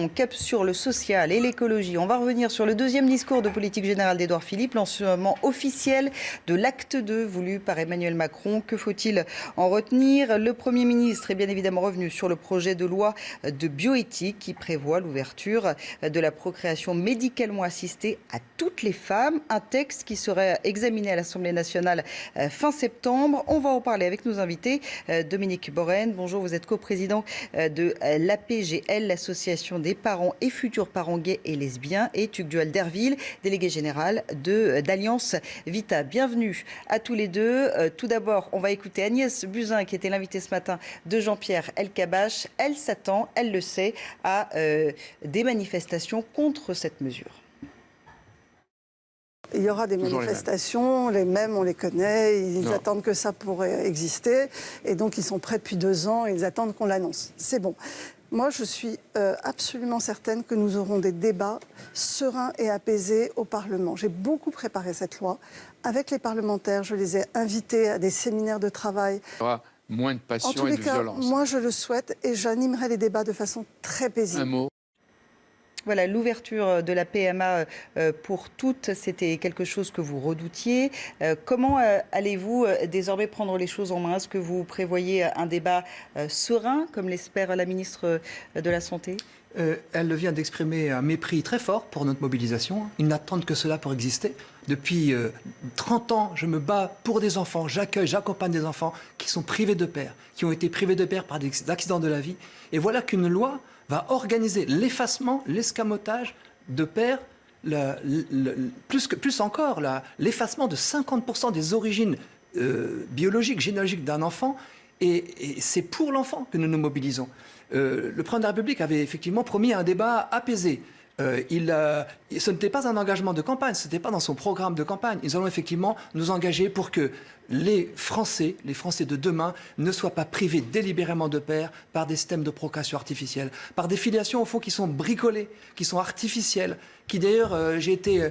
On cap sur le social et l'écologie. On va revenir sur le deuxième discours de politique générale d'Édouard Philippe, lancement officiel de l'acte 2 voulu par Emmanuel Macron. Que faut-il en retenir? Le Premier ministre est bien évidemment revenu sur le projet de loi de bioéthique qui prévoit l'ouverture de la procréation médicalement assistée à toutes les femmes. Un texte qui serait examiné à l'Assemblée nationale fin septembre. On va en parler avec nos invités. Dominique Borène, bonjour, vous êtes coprésident de l'APGL, l'association des parents et futurs parents gays et lesbiens, et Tugdual Derville, délégué général d'Alliance Vita. Bienvenue à tous les deux. Tout d'abord, on va écouter Agnès Buzyn, qui était l'invitée ce matin de Jean-Pierre Elkabbach. Elle s'attend, elle le sait, à des manifestations contre cette mesure. Il y aura des manifestations, les mêmes, on les connaît, ils attendent que ça pourrait exister, et donc ils sont prêts depuis 2 ans, ils attendent qu'on l'annonce. C'est bon. Moi, je suis absolument certaine que nous aurons des débats sereins et apaisés au Parlement. J'ai beaucoup préparé cette loi avec les parlementaires. Je les ai invités à des séminaires de travail. Il y aura moins de passion et de violence. Moi, je le souhaite et j'animerai les débats de façon très paisible. Un mot. Voilà, l'ouverture de la PMA pour toutes, c'était quelque chose que vous redoutiez. Comment allez-vous désormais prendre les choses en main? Est-ce que vous prévoyez un débat serein, comme l'espère la ministre de la Santé? Elle vient d'exprimer un mépris très fort pour notre mobilisation. Ils n'attendent que cela pour exister. Depuis 30 ans, je me bats pour des enfants, j'accompagne des enfants qui sont privés de père, qui ont été privés de père par des accidents de la vie. Et voilà qu'une loi va organiser l'effacement, l'escamotage de père, plus encore, l'effacement de 50% des origines biologiques, généalogiques d'un enfant. Et c'est pour l'enfant que nous nous mobilisons. Le président de la République avait effectivement promis un débat apaisé. Ce n'était pas un engagement de campagne, ce n'était pas dans son programme de campagne. Nous allons effectivement nous engager pour que les Français de demain, ne soient pas privés délibérément de père par des systèmes de procréation artificielle, par des filiations au fond qui sont bricolées, qui sont artificielles, qui d'ailleurs, j'ai été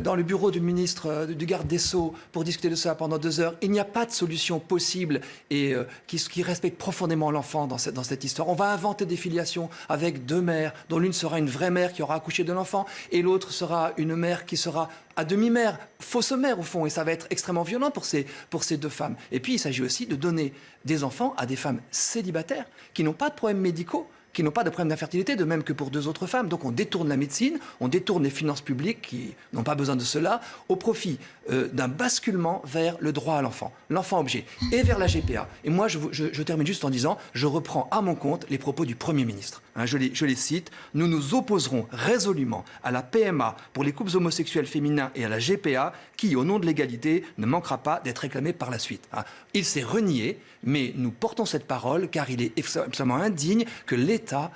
dans le bureau du ministre du garde des Sceaux pour discuter de ça pendant 2 heures. Il n'y a pas de solution possible et qui respecte profondément l'enfant dans cette histoire. On va inventer des filiations avec 2 mères, dont l'une sera une vraie mère qui aura accouché de l'enfant et l'autre sera une mère qui sera à demi-mère, fausse mère au fond, et ça va être extrêmement violent pour ces 2 femmes. Et puis il s'agit aussi de donner des enfants à des femmes célibataires qui n'ont pas de problèmes médicaux, qui n'ont pas de problème d'infertilité, de même que pour 2 autres femmes. Donc on détourne la médecine, on détourne les finances publiques qui n'ont pas besoin de cela, au profit d'un basculement vers le droit à l'enfant objet, et vers la GPA. Et moi, je termine juste en disant, je reprends à mon compte les propos du Premier ministre. Je les cite, « Nous nous opposerons résolument à la PMA pour les couples homosexuels féminins et à la GPA qui, au nom de l'égalité, ne manquera pas d'être réclamée par la suite. » Il s'est renié, mais nous portons cette parole car il est absolument indigne que l'État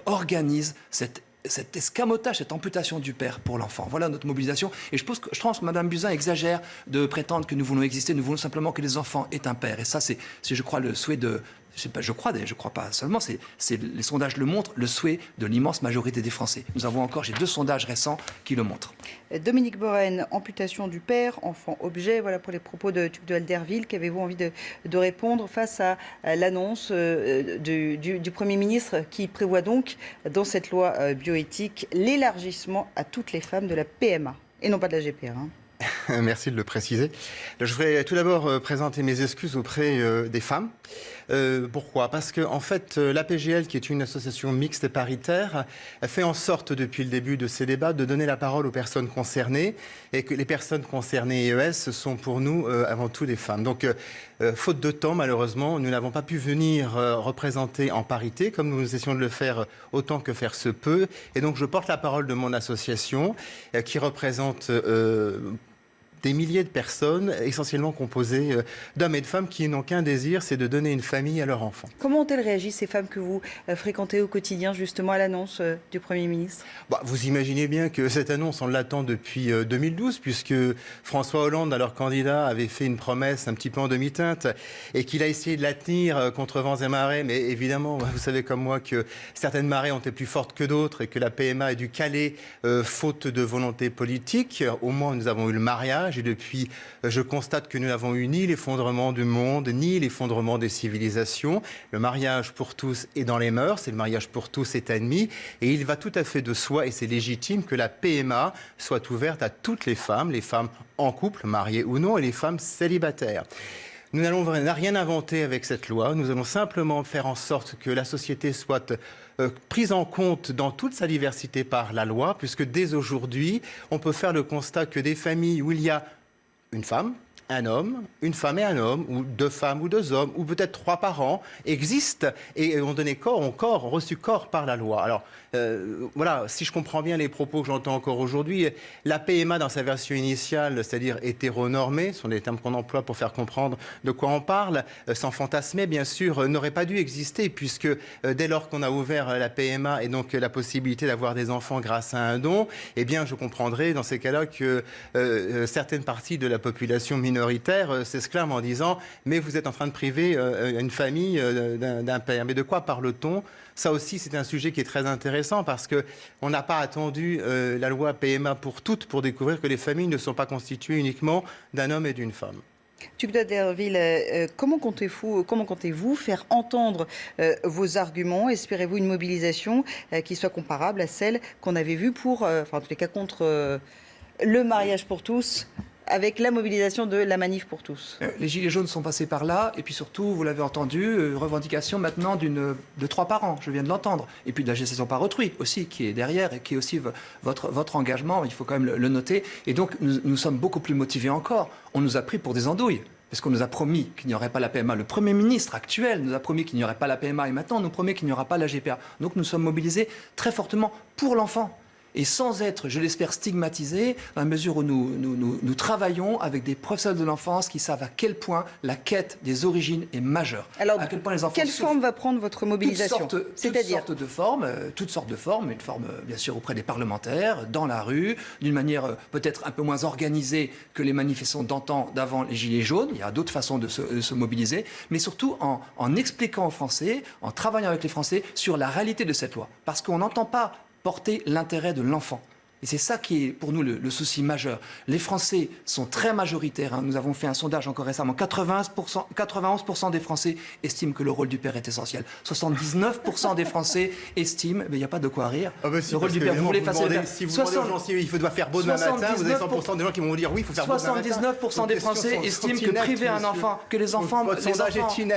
organise cet escamotage, cette amputation du père pour l'enfant. Voilà notre mobilisation. Et je pense que Mme Buzyn exagère de prétendre que nous voulons exister, nous voulons simplement que les enfants aient un père. Et ça, c'est je crois, le souhait de... Je crois pas seulement, les sondages le montrent, le souhait de l'immense majorité des Français. Nous avons encore, j'ai 2 sondages récents qui le montrent. Dominique Borène, amputation du père, enfant objet, voilà pour les propos de Tugdual Derville. Qu'avez-vous envie de répondre face à l'annonce du Premier ministre qui prévoit donc, dans cette loi bioéthique, l'élargissement à toutes les femmes de la PMA et non pas de la GPA, Merci de le préciser. Je voudrais tout d'abord présenter mes excuses auprès des femmes. Pourquoi? Parce que en fait, l'APGL, qui est une association mixte et paritaire, fait en sorte depuis le début de ces débats de donner la parole aux personnes concernées et que les personnes concernées EES sont pour nous avant tout des femmes. Donc, faute de temps, malheureusement, nous n'avons pas pu venir représenter en parité, comme nous essayons de le faire autant que faire se peut. Et donc, je porte la parole de mon association qui représente des milliers de personnes, essentiellement composées d'hommes et de femmes qui n'ont qu'un désir, c'est de donner une famille à leur enfant. Comment ont-elles réagi, ces femmes que vous fréquentez au quotidien, justement, à l'annonce du Premier ministre? Vous imaginez bien que cette annonce, on l'attend depuis 2012, puisque François Hollande, alors candidat, avait fait une promesse un petit peu en demi-teinte, et qu'il a essayé de la tenir contre vents et marées. Mais évidemment, vous savez comme moi que certaines marées ont été plus fortes que d'autres, et que la PMA a dû caler faute de volonté politique. Au moins, nous avons eu le mariage. mariage. Et depuis, je constate que nous n'avons eu ni l'effondrement du monde, ni l'effondrement des civilisations. Le mariage pour tous est dans les mœurs, et le mariage pour tous est admis. Et il va tout à fait de soi, et c'est légitime, que la PMA soit ouverte à toutes les femmes en couple, mariées ou non, et les femmes célibataires. Nous n'allons rien inventer avec cette loi. Nous allons simplement faire en sorte que la société soit prise en compte dans toute sa diversité par la loi, puisque dès aujourd'hui, on peut faire le constat que des familles où il y a une femme, un homme, une femme et un homme, ou 2 femmes ou 2 hommes, ou peut-être 3 parents, existent et ont donné corps, ont reçu corps par la loi. Alors, voilà, si je comprends bien les propos que j'entends encore aujourd'hui, la PMA dans sa version initiale, c'est-à-dire hétéronormée, ce sont des termes qu'on emploie pour faire comprendre de quoi on parle, sans fantasmer, bien sûr, n'aurait pas dû exister, puisque dès lors qu'on a ouvert la PMA et donc la possibilité d'avoir des enfants grâce à un don, eh bien, je comprendrais dans ces cas-là que certaines parties de la population minoritaire s'exclament en disant « mais vous êtes en train de priver une famille d'un père ». Mais de quoi parle-t-on ? Ça aussi, c'est un sujet qui est très intéressant parce qu'on n'a pas attendu la loi PMA pour toutes pour découvrir que les familles ne sont pas constituées uniquement d'un homme et d'une femme. Tugduat d'Herville, comment comptez-vous faire entendre vos arguments? Espérez-vous une mobilisation qui soit comparable à celle qu'on avait vue en tous les cas, contre le mariage pour tous, avec la mobilisation de la manif pour tous? Les Gilets jaunes sont passés par là, et puis surtout, vous l'avez entendu, revendication maintenant de 3 parents, je viens de l'entendre. Et puis de la gestation par autrui aussi, qui est derrière, et qui est aussi votre engagement, il faut quand même le noter. Et donc, nous sommes beaucoup plus motivés encore. On nous a pris pour des andouilles. Parce qu'on nous a promis qu'il n'y aurait pas la PMA. Le Premier ministre actuel nous a promis qu'il n'y aurait pas la PMA, et maintenant on nous promet qu'il n'y aura pas la GPA. Donc nous sommes mobilisés très fortement pour l'enfant. Et sans être, je l'espère, stigmatisés, dans la mesure où nous travaillons avec des professionnels de l'enfance qui savent à quel point la quête des origines est majeure. Alors, à quel point les enfants quelle forme va prendre votre mobilisation? C'est-à-dire toutes sortes de formes, une forme bien sûr auprès des parlementaires, dans la rue, d'une manière peut-être un peu moins organisée que les manifestations d'avant les Gilets jaunes. Il y a d'autres façons de se mobiliser, mais surtout en expliquant aux Français, en travaillant avec les Français sur la réalité de cette loi. Parce qu'on n'entend pas porter l'intérêt de l'enfant. Et c'est ça qui est pour nous le souci majeur. Les Français sont très majoritaires. Hein. Nous avons fait un sondage encore récemment. 91% des Français estiment que le rôle du père est essentiel. 79% des Français estiment, mais il n'y a pas de quoi rire. Ah bah si, le rôle du père, vous voulez passer le père. Si vous demandez aux gens s'il doit faire beau demain matin, vous avez 100% des gens qui vont vous dire oui, il faut faire beau demain matin. 79% des Français estiment que priver un enfant, que les enfants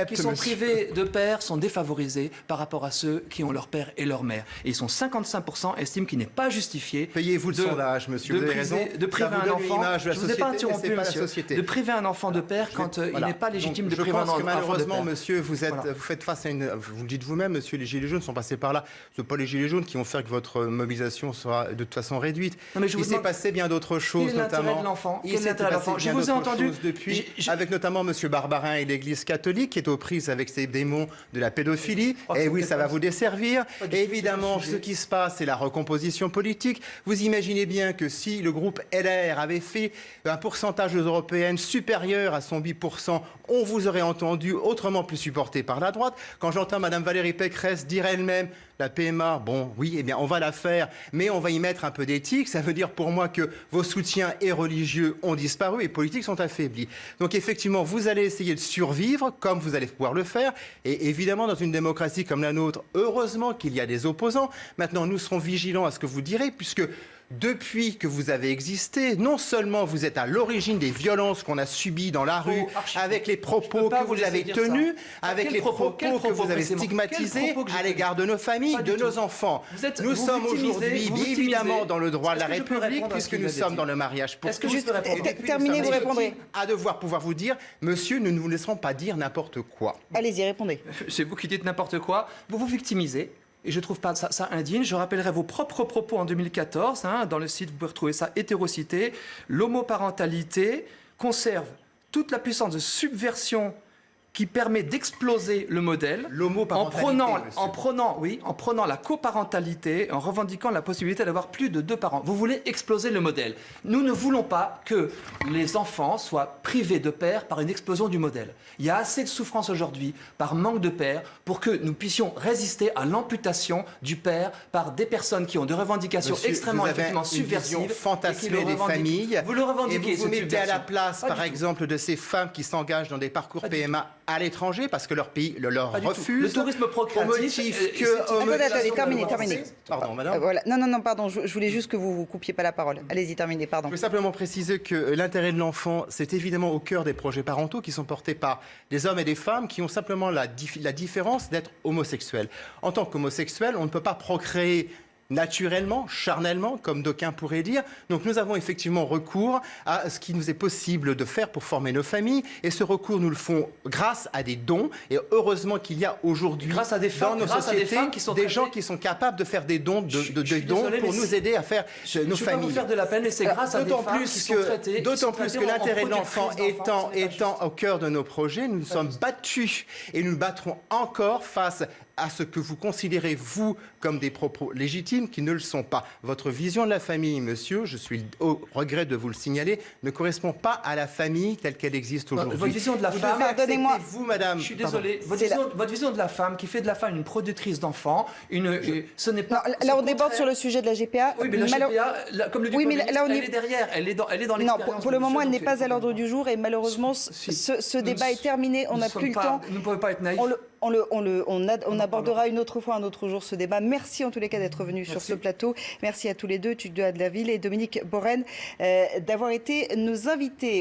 qui sont privés de père sont défavorisés par rapport à ceux qui ont leur père et leur mère. Et ils sont 55% estiment qu'il n'est pas justifié. Payez-vous le sondage, monsieur, vous avez raison. De priver un enfant, je ne vous ai pas interrompu, monsieur, de priver un enfant de père quand il n'est pas légitime de priver un enfant de père. Malheureusement, monsieur, vous faites face à vous le dites vous-même, monsieur, les Gilets jaunes sont passés par là. Ce ne sont pas les Gilets jaunes qui vont faire que votre mobilisation sera de toute façon réduite. Il s'est passé bien d'autres choses, notamment. Quel est l'intérêt de l'enfant? Je vous ai entendu depuis, avec notamment monsieur Barbarin et l'Église catholique qui est aux prises avec ces démons de la pédophilie. Et oui, ça va vous desservir. Et évidemment, ce qui se passe, c'est la recomposition politique. Vous imaginez bien que si le groupe LR avait fait un pourcentage aux européennes supérieur à son 8%, on vous aurait entendu autrement plus supporté par la droite. Quand j'entends Mme Valérie Pécresse dire elle-même la PMA, bon, oui, eh bien, on va la faire, mais on va y mettre un peu d'éthique. Ça veut dire pour moi que vos soutiens et religieux ont disparu et politiques sont affaiblis. Donc effectivement, vous allez essayer de survivre comme vous allez pouvoir le faire. Et évidemment, dans une démocratie comme la nôtre, heureusement qu'il y a des opposants. Maintenant, nous serons vigilants à ce que vous direz, puisque depuis que vous avez existé, non seulement vous êtes à l'origine des violences qu'on a subies dans la rue, avec les propos que vous avez tenus, avec les propos que vous avez stigmatisés à l'égard de nos familles, de nos enfants. Nous sommes aujourd'hui, évidemment, dans le droit de la République, puisque nous sommes dans le mariage pour tous. Terminez, vous répondrez. À devoir pouvoir vous dire, monsieur, nous ne vous laisserons pas dire n'importe quoi. Allez-y, répondez. C'est vous qui dites n'importe quoi. Vous vous victimisez. Et je ne trouve pas ça indigne. Je rappellerai vos propres propos en 2014. Dans le site, vous pouvez retrouver ça, Hétérocité. L'homoparentalité conserve toute la puissance de subversion qui permet d'exploser le modèle L'homoparentalité, en prenant la coparentalité, en revendiquant la possibilité d'avoir plus de 2 parents. Vous voulez exploser le modèle. Nous ne voulons pas que les enfants soient privés de père par une explosion du modèle. Il y a assez de souffrance aujourd'hui par manque de père pour que nous puissions résister à l'amputation du père par des personnes qui ont des revendications extrêmement effectivement subversives. Fantasmer les familles. Vous le revendiquez. Et vous mettez à la place, par exemple, de ces femmes qui s'engagent dans des parcours PMA à l'étranger parce que leur pays leur refuse. Le tourisme procréatif. Attendez, terminez. Pardon, madame. Voilà. Non, pardon, je voulais juste que vous ne coupiez pas la parole. Allez-y, terminez, pardon. Je veux simplement préciser que l'intérêt de l'enfant, c'est évidemment au cœur des projets parentaux qui sont portés par des hommes et des femmes qui ont simplement la différence d'être homosexuels. En tant qu'homosexuels, on ne peut pas procréer naturellement, charnellement, comme d'aucuns pourraient dire. Donc nous avons effectivement recours à ce qui nous est possible de faire pour former nos familles. Et ce recours, nous le font grâce à des dons. Et heureusement qu'il y a aujourd'hui dans nos sociétés des gens qui sont capables de faire des dons, pour nous aider à faire nos familles. Je ne vais pas vous faire de la peine, mais c'est grâce à des femmes qui sont traitées. D'autant plus que l'intérêt de l'enfant étant au cœur de nos projets, nous nous sommes battus et nous nous battrons encore face à ce que vous considérez, vous, comme des propos légitimes qui ne le sont pas. Votre vision de la famille, monsieur, je suis au regret de vous le signaler, ne correspond pas à la famille telle qu'elle existe aujourd'hui. Votre vision de la femme, pardonnez-moi. Vous, madame. Je suis désolé. Votre vision de la femme qui fait de la femme une productrice d'enfants, ce n'est pas. Non, là, on déborde sur le sujet de la GPA. Oui, mais la GPA, comme le dit elle est derrière, elle est dans l'expérience. Non, pour le moment, elle n'est pas à l'ordre du jour et malheureusement, ce débat est terminé. On n'a plus le temps. Nous ne pouvons pas être naïfs. On abordera une autre fois, un autre jour ce débat. Merci en tous les cas d'être venus sur ce plateau. Merci à tous les deux, Tugdual de la Ville et Dominique Borren, d'avoir été nos invités.